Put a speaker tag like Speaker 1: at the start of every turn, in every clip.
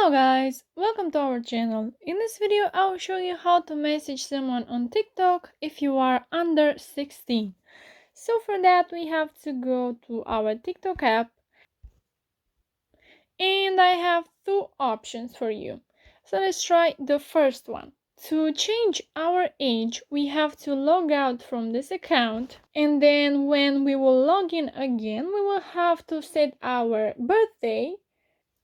Speaker 1: Hello guys, welcome to our channel. In this video I will show you how to message someone on TikTok if you are under 16. So for that we have to go to our TikTok app and I have two options for you. So let's try the first one. To change our age, we have to log out from this account, and then when we will log in again, we will have to set our birthday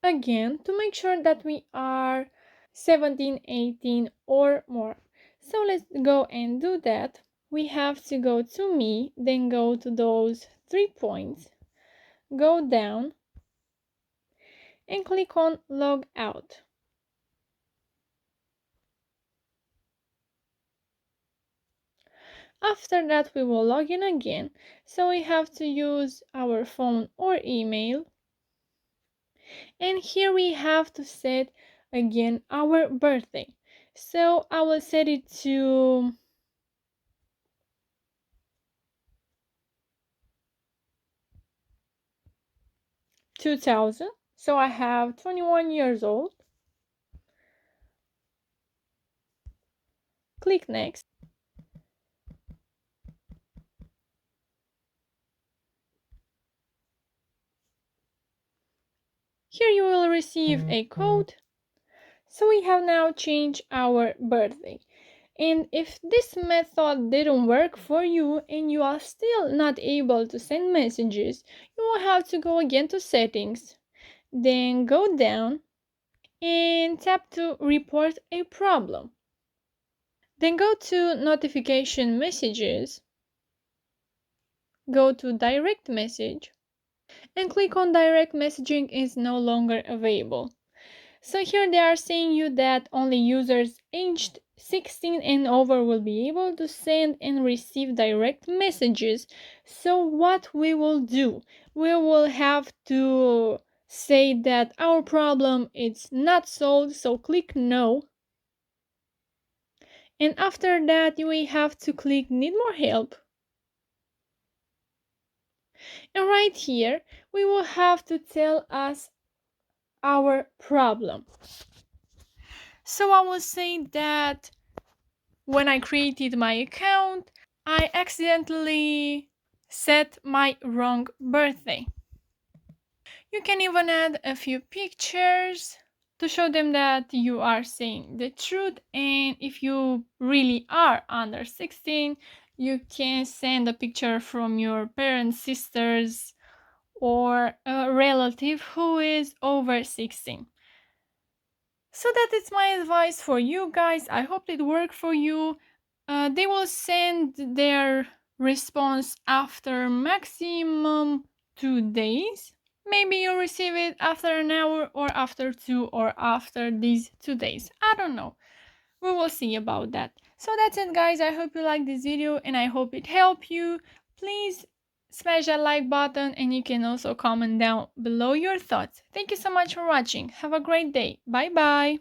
Speaker 1: again to make sure that we are 17, 18 or more. So let's go and do that. We have to go to me, then go to those 3 points, go down and click on log out. After that we will log in again, so we have to use our phone or email, and here we have to set again our birthday. So I will set it to 2000. So I have 21 years old. Click next. Here you will receive a code. So we have now changed our birthday. And if this method didn't work for you and you are still not able to send messages, you will have to go again to settings, then go down and tap to report a problem. Then go to notification messages, go to direct message, and click on direct messaging is no longer available. So here they are saying you that only users aged 16 and over will be able to send and receive direct messages. So what we will do, we will have to say that our problem is not solved, so click no. And after that we have to click need more help. And right here we will have to tell us our problem. So I will say that when I created my account, I accidentally set my wrong birthday. You can even add a few pictures to show them that you are saying the truth, and if you really are under 16, you can send a picture from your parents, sisters, or a relative who is over 16. So that is my advice for you guys. I hope it worked for you. They will send their response after maximum 2 days. Maybe you'll receive it after an hour or after 2 or after these 2 days. I don't know. We will see about that. So that's it guys. I hope you liked this video and I hope it helped you. Please smash that like button and you can also comment down below your thoughts. Thank you so much for watching. Have a great day. Bye bye.